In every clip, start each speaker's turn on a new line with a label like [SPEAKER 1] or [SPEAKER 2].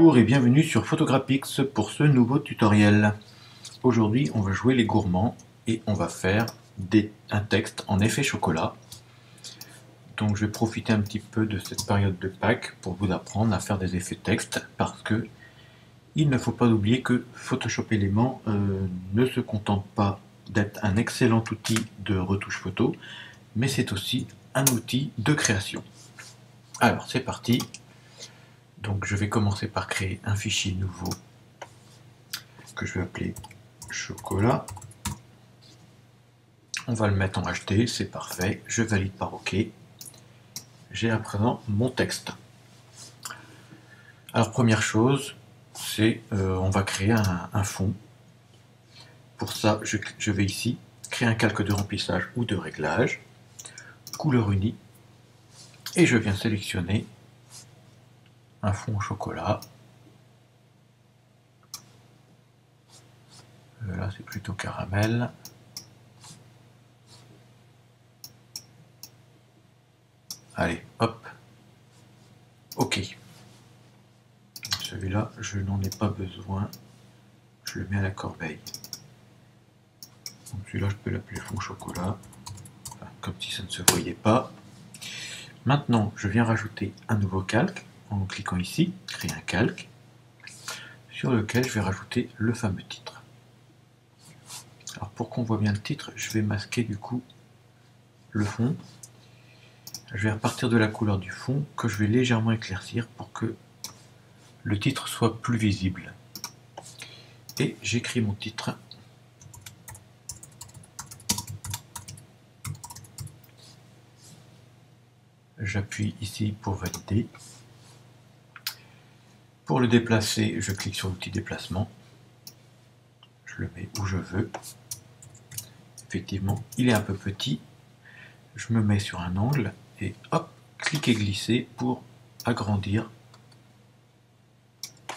[SPEAKER 1] Bonjour et bienvenue sur Photographics pour ce nouveau tutoriel. Aujourd'hui on va jouer les gourmands et on va faire un texte en effet chocolat. Donc je vais profiter un petit peu de cette période de Pâques pour vous apprendre à faire des effets texte parce que il ne faut pas oublier que Photoshop Element ne se contente pas d'être un excellent outil de retouche photo, mais c'est aussi un outil de création. Alors c'est parti. Donc je vais commencer par créer un fichier nouveau que je vais appeler chocolat. On va le mettre en HT, c'est parfait. Je valide par OK. J'ai à présent mon texte. Alors première chose, c'est on va créer un fond. Pour ça, je vais ici créer un calque de remplissage ou de réglage, couleur unie, et je viens sélectionner un fond au chocolat. Là, c'est plutôt caramel. Allez, hop. OK. Celui-là, je n'en ai pas besoin. Je le mets à la corbeille. Celui-là, je peux l'appeler fond chocolat. Enfin, comme si ça ne se voyait pas. Maintenant, je viens rajouter un nouveau calque en cliquant ici, créer un calque, sur lequel je vais rajouter le fameux titre. Alors pour qu'on voit bien le titre, je vais masquer du coup le fond. Je vais repartir de la couleur du fond que je vais légèrement éclaircir pour que le titre soit plus visible. Et j'écris mon titre. J'appuie ici pour valider. Pour le déplacer, je clique sur l'outil déplacement. Je le mets où je veux. Effectivement, il est un peu petit. Je me mets sur un angle et hop, clique et glisser pour agrandir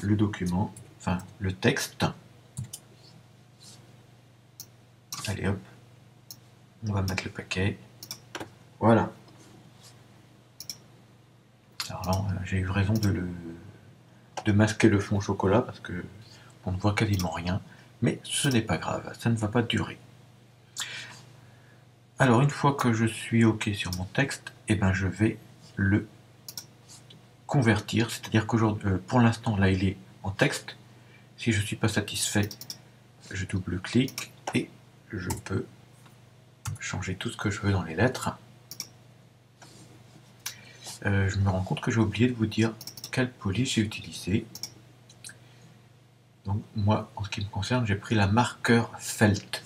[SPEAKER 1] le document, enfin le texte. Allez hop, on va mettre le paquet. Voilà. Alors là, j'ai eu raison de masquer le fond au chocolat parce que on ne voit quasiment rien, mais ce n'est pas grave, ça ne va pas durer. Alors une fois que je suis OK sur mon texte, je vais le convertir, c'est-à-dire que pour l'instant là il est en texte. Si je ne suis pas satisfait, je double-clique et je peux changer tout ce que je veux dans les lettres. Je me rends compte que j'ai oublié de vous dire quelle police j'ai utilisé. Donc moi, en ce qui me concerne, j'ai pris la marqueur Felt.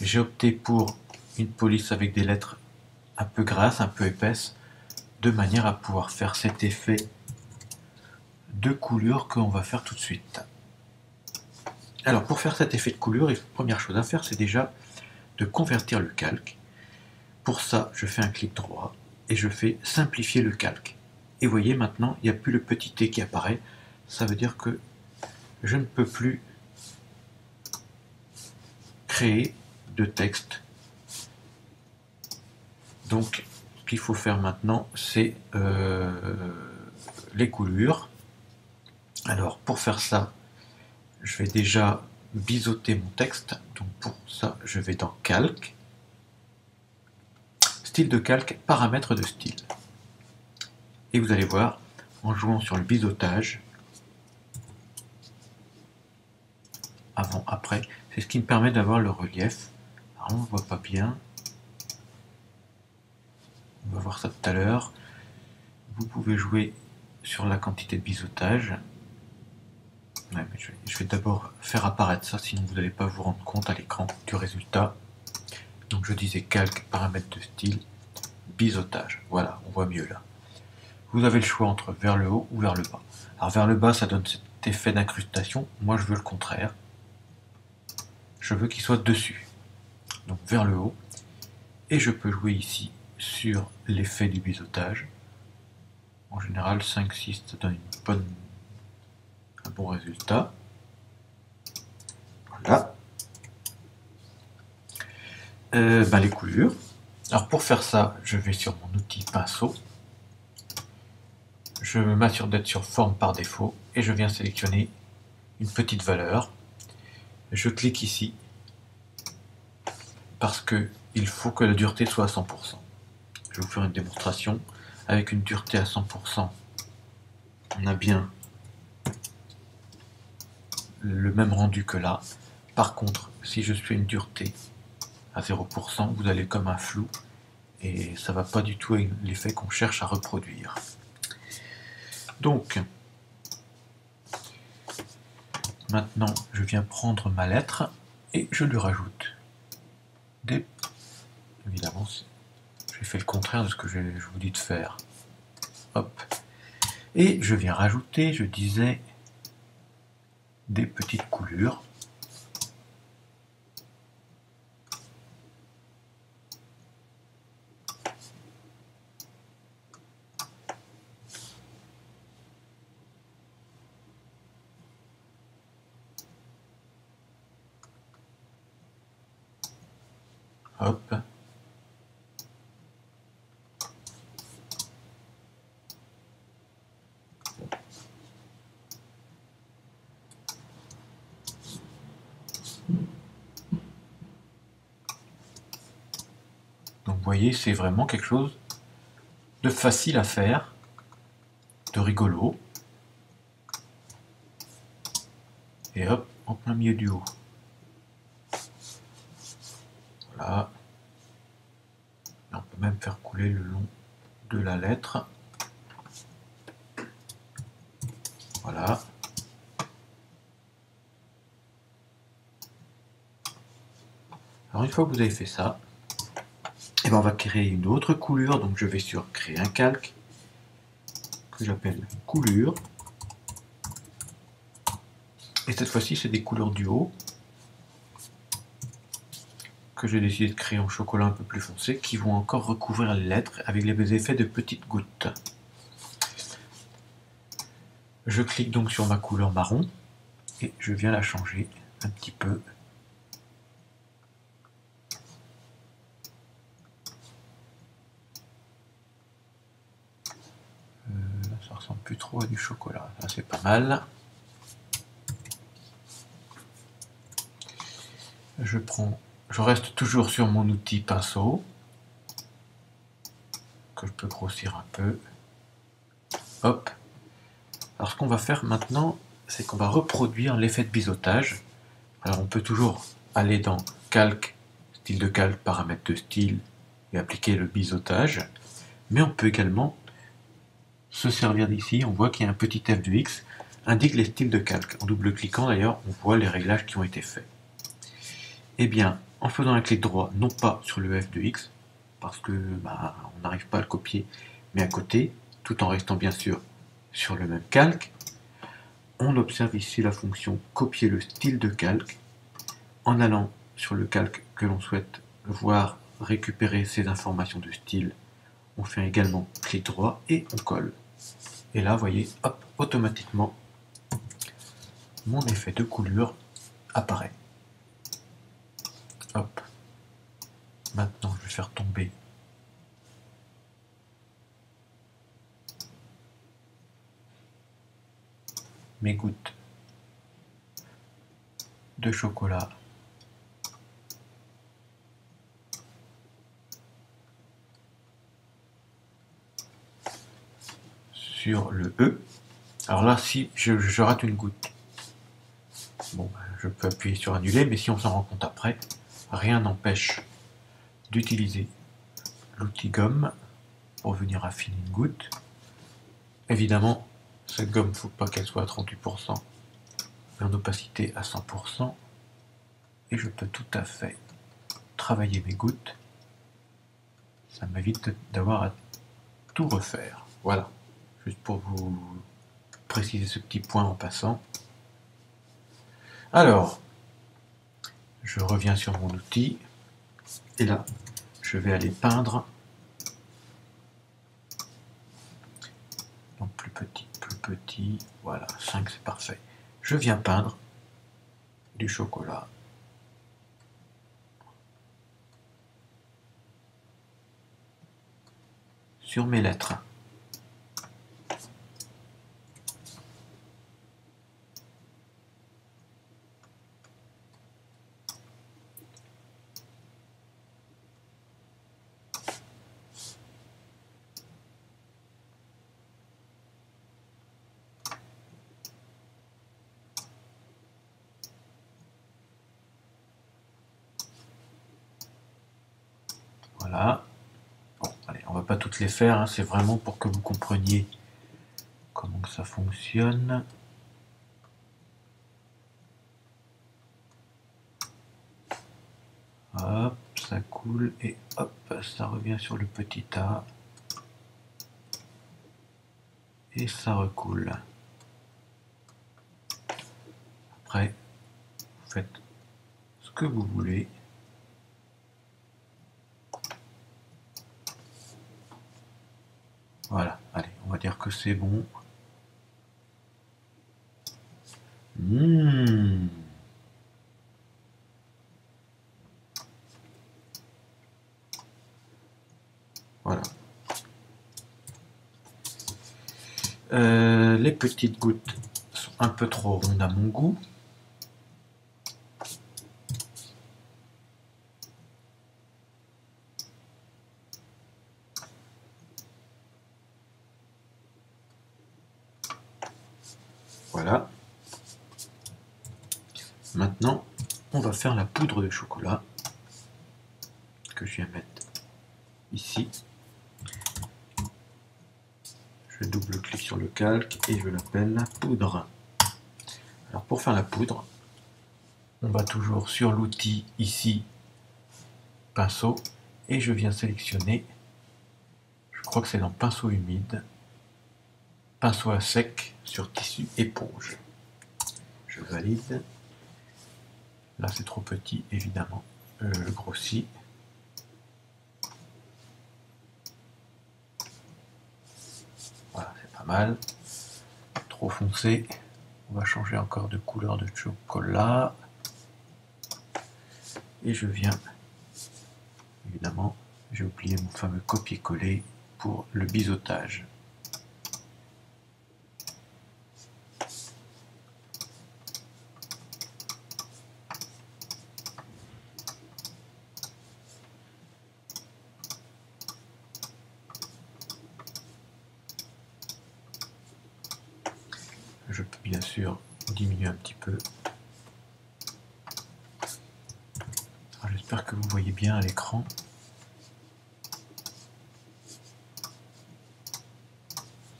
[SPEAKER 1] J'ai opté pour une police avec des lettres un peu grasses, un peu épaisses, de manière à pouvoir faire cet effet de coulure qu'on va faire tout de suite. Alors pour faire cet effet de coulure, la première chose à faire, c'est déjà de convertir le calque. Pour ça, je fais un clic droit et je fais simplifier le calque. Et vous voyez maintenant, il n'y a plus le petit t qui apparaît. Ça veut dire que je ne peux plus créer de texte. Donc, ce qu'il faut faire maintenant, c'est les coulures. Alors, pour faire ça, je vais déjà biseauter mon texte. Donc, pour ça, je vais dans Calque, Style de calque, paramètres de style. Et vous allez voir, en jouant sur le biseautage, avant, après, c'est ce qui me permet d'avoir le relief. Alors, on ne voit pas bien. On va voir ça tout à l'heure. Vous pouvez jouer sur la quantité de biseautage. Ouais, mais je vais d'abord faire apparaître ça, sinon vous n'allez pas vous rendre compte à l'écran du résultat. Donc je disais calque, paramètres de style, biseautage. Voilà, on voit mieux là. Vous avez le choix entre vers le haut ou vers le bas. Alors vers le bas, ça donne cet effet d'incrustation. Moi, je veux le contraire. Je veux qu'il soit dessus. Donc vers le haut. Et je peux jouer ici sur l'effet du biseautage. En général, 5-6, ça donne un bon résultat. Voilà. Les coulures. Alors pour faire ça, je vais sur mon outil pinceau. je m'assure d'être sur forme par défaut et je viens sélectionner une petite valeur. Je clique ici parce que il faut que la dureté soit à 100%. Je vais vous faire une démonstration. Avec une dureté à 100%, on a bien le même rendu que là. Par contre, si je suis une dureté à 0%, vous allez comme un flou et ça va pas du tout avec l'effet qu'on cherche à reproduire. Donc, maintenant, je viens prendre ma lettre et je lui rajoute des... Évidemment, j'ai fait le contraire de ce que je vous dis de faire. Hop. Et je viens rajouter, je disais, des petites coulures. Hop. Donc vous voyez, c'est vraiment quelque chose de facile à faire, de rigolo. Et hop, en plein milieu du haut. Voilà. Et on peut même faire couler le long de la lettre. Voilà. Alors une fois que vous avez fait ça, et ben on va créer une autre couleur. Donc je vais sur créer un calque que j'appelle couleur. Et cette fois-ci, c'est des couleurs du haut que j'ai décidé de créer en chocolat un peu plus foncé qui vont encore recouvrir les lettres avec les effets de petites gouttes. Je clique donc sur ma couleur marron et je viens la changer un petit peu. Ça ressemble plus trop à du chocolat, là c'est pas mal. Je reste toujours sur mon outil pinceau que je peux grossir un peu. Hop. Alors ce qu'on va faire maintenant, c'est qu'on va reproduire l'effet de biseautage. Alors on peut toujours aller dans calque, style de calque, paramètres de style et appliquer le biseautage. Mais on peut également se servir d'ici. On voit qu'il y a un petit F de X, indique les styles de calque. En double-cliquant d'ailleurs, on voit les réglages qui ont été faits. Eh bien, en faisant un clic droit, non pas sur le F de X, parce que on n'arrive pas à le copier, mais à côté, tout en restant bien sûr sur le même calque, on observe ici la fonction copier le style de calque. En allant sur le calque que l'on souhaite voir récupérer ces informations de style, on fait également clic droit et on colle. Et là, vous voyez, hop, automatiquement, mon effet de coulure apparaît. Hop. Maintenant, je vais faire tomber mes gouttes de chocolat sur le E. Alors là, si je rate une goutte, bon, je peux appuyer sur annuler, mais si on s'en rend compte après, rien n'empêche d'utiliser l'outil gomme pour venir affiner une goutte. Évidemment, cette gomme, il ne faut pas qu'elle soit à 38%, mais en opacité à 100%, et je peux tout à fait travailler mes gouttes. Ça m'évite d'avoir à tout refaire. Voilà, juste pour vous préciser ce petit point en passant. Alors, je reviens sur mon outil, et là, je vais aller peindre. Donc plus petit, voilà, 5 c'est parfait. Je viens peindre du chocolat. Sur mes lettres. Voilà. Bon, allez, on va pas toutes les faire, hein, c'est vraiment pour que vous compreniez comment que ça fonctionne. Hop, ça coule et hop, ça revient sur le petit tas. Et ça recoule. Après, vous faites ce que vous voulez. Voilà, allez, on va dire que c'est bon. Voilà. Les petites gouttes sont un peu trop rondes à mon goût. Voilà. Maintenant, on va faire la poudre de chocolat que je viens mettre ici. Je double-clique sur le calque et je l'appelle poudre. Alors pour faire la poudre, on va toujours sur l'outil ici, pinceau, et je viens sélectionner, je crois que c'est dans pinceau humide, pinceau à sec sur tissu éponge. Je valide. Là c'est trop petit évidemment, je grossis. Voilà, c'est pas mal. Trop foncé. On va changer encore de couleur de chocolat. Et je viens, évidemment, j'ai oublié mon fameux copier-coller pour le biseautage. Je peux bien sûr diminuer un petit peu. J'espère que vous voyez bien à l'écran.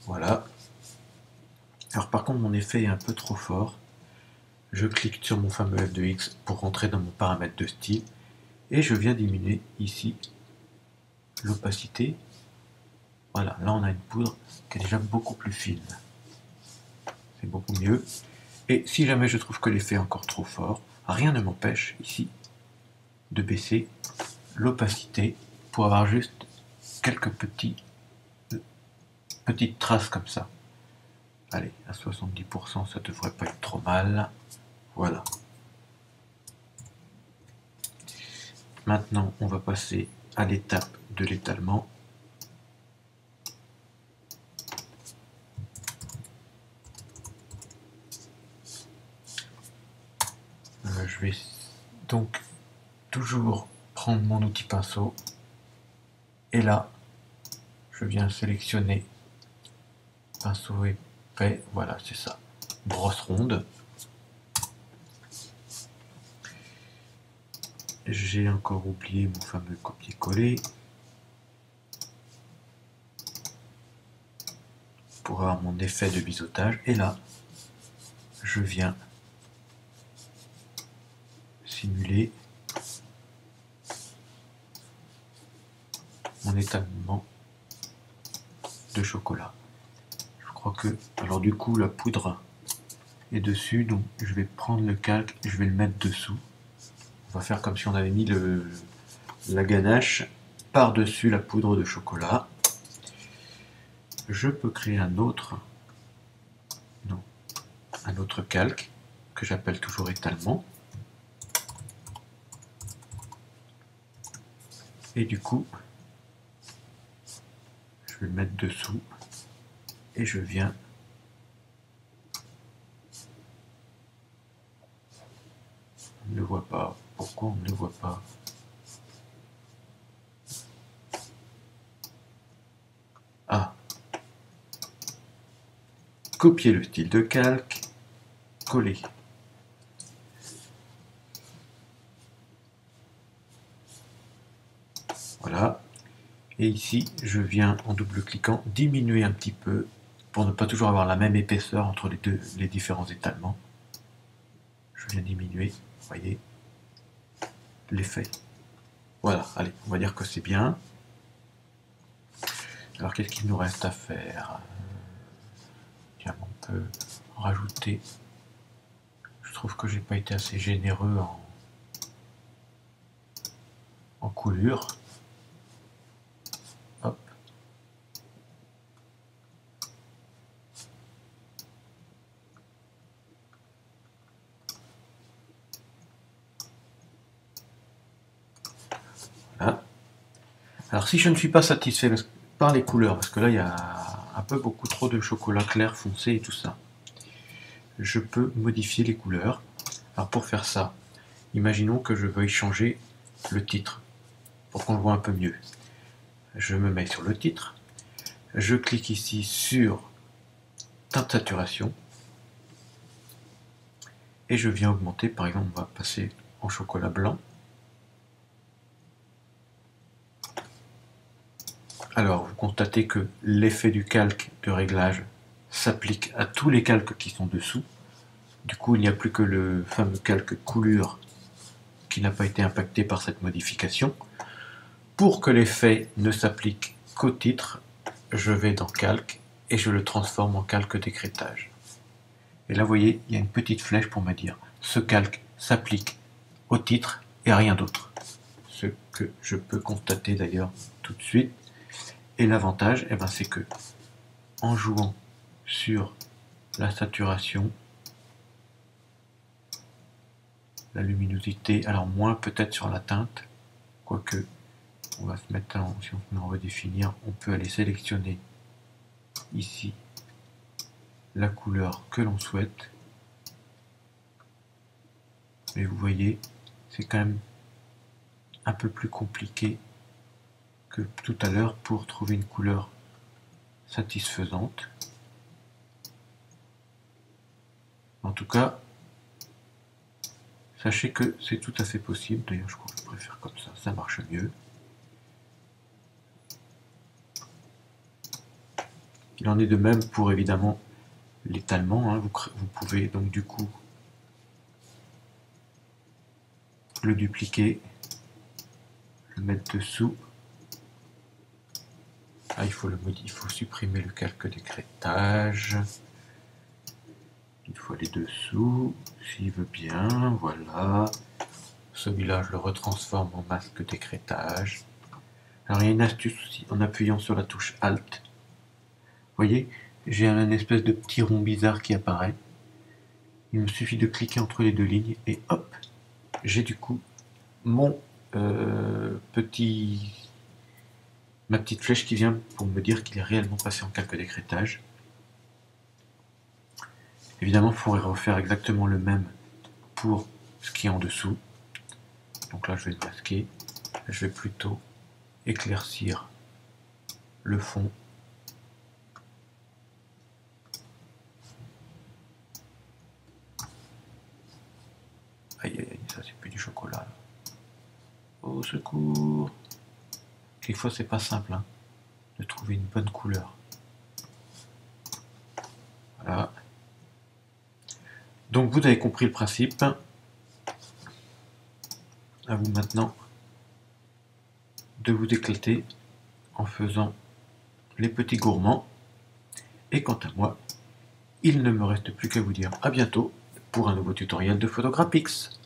[SPEAKER 1] Voilà. Alors par contre mon effet est un peu trop fort. Je clique sur mon fameux F2X pour rentrer dans mon paramètre de style et je viens diminuer ici l'opacité. Voilà, là on a une poudre qui est déjà beaucoup plus fine. C'est beaucoup mieux. Et si jamais je trouve que l'effet est encore trop fort, rien ne m'empêche ici de baisser l'opacité pour avoir juste quelques petites traces comme ça. Allez, à 70%, ça devrait pas être trop mal. Voilà. Maintenant, on va passer à l'étape de l'étalement. Je vais donc toujours prendre mon outil pinceau et là, je viens sélectionner pinceau épais, voilà, c'est ça, brosse ronde. J'ai encore oublié mon fameux copier-coller pour avoir mon effet de biseautage. Et là, je viens simuler mon étalement de chocolat. Je crois que, alors du coup, la poudre est dessus, donc je vais prendre le calque et je vais le mettre dessous. On va faire comme si on avait mis la ganache par-dessus la poudre de chocolat. Je peux créer un autre calque que j'appelle toujours étalement. Et du coup, je vais le mettre dessous et je viens on ne le voit pas. Pourquoi on ne le voit pas? Ah. Copier le style de calque, coller. Voilà, Et ici, je viens en double-cliquant diminuer un petit peu pour ne pas toujours avoir la même épaisseur entre les différents étalements. Je viens diminuer, vous voyez, l'effet. Voilà, allez, on va dire que c'est bien. Alors qu'est-ce qu'il nous reste à faire? Tiens, on peut rajouter. Je trouve que j'ai pas été assez généreux en coulure. Hop. Voilà. Alors si je ne suis pas satisfait par les couleurs, parce que là il y a un peu beaucoup trop de chocolat clair foncé et tout ça, je peux modifier les couleurs. Alors pour faire ça, imaginons que je veuille changer le titre pour qu'on le voit un peu mieux. Je me mets sur le titre, je clique ici sur teinte saturation et je viens augmenter. Par exemple, on va passer en chocolat blanc. Alors, vous constatez que l'effet du calque de réglage s'applique à tous les calques qui sont dessous. Du coup, il n'y a plus que le fameux calque coulure qui n'a pas été impacté par cette modification. Pour que l'effet ne s'applique qu'au titre, je vais dans calque et je le transforme en calque d'écrêtage. Et là, vous voyez, il y a une petite flèche pour me dire ce calque s'applique au titre et à rien d'autre. Ce que je peux constater d'ailleurs tout de suite. Et l'avantage, c'est que en jouant sur la saturation, la luminosité, alors moins peut-être sur la teinte, quoique on va se mettre si on se met en redéfinir, on peut aller sélectionner ici la couleur que l'on souhaite. Mais vous voyez, c'est quand même un peu plus compliqué que tout à l'heure pour trouver une couleur satisfaisante. En tout cas, sachez que c'est tout à fait possible. D'ailleurs, je crois que je préfère comme ça marche mieux. Il en est de même pour évidemment l'étalement. Hein. Vous pouvez donc du coup le dupliquer, le mettre dessous. Ah, il faut supprimer le calque d'écrêtage. Il faut aller dessous, s'il veut bien, voilà. Celui-là, je le retransforme en masque d'écrêtage. Alors, il y a une astuce aussi, en appuyant sur la touche Alt. Vous voyez, j'ai un espèce de petit rond bizarre qui apparaît. Il me suffit de cliquer entre les deux lignes et hop, j'ai du coup mon ma petite flèche qui vient pour me dire qu'il est réellement passé en calque d'écrêtage. Évidemment, il faudrait refaire exactement le même pour ce qui est en dessous. Donc là, je vais le masquer. Je vais plutôt éclaircir le fond. Aïe, aïe, aïe, ça c'est plus du chocolat. Là. Au secours! Quelquefois, c'est pas simple hein, de trouver une bonne couleur. Voilà. Donc vous avez compris le principe. À vous maintenant de vous éclater en faisant les petits gourmands. Et quant à moi, il ne me reste plus qu'à vous dire à bientôt pour un nouveau tutoriel de Photograpix.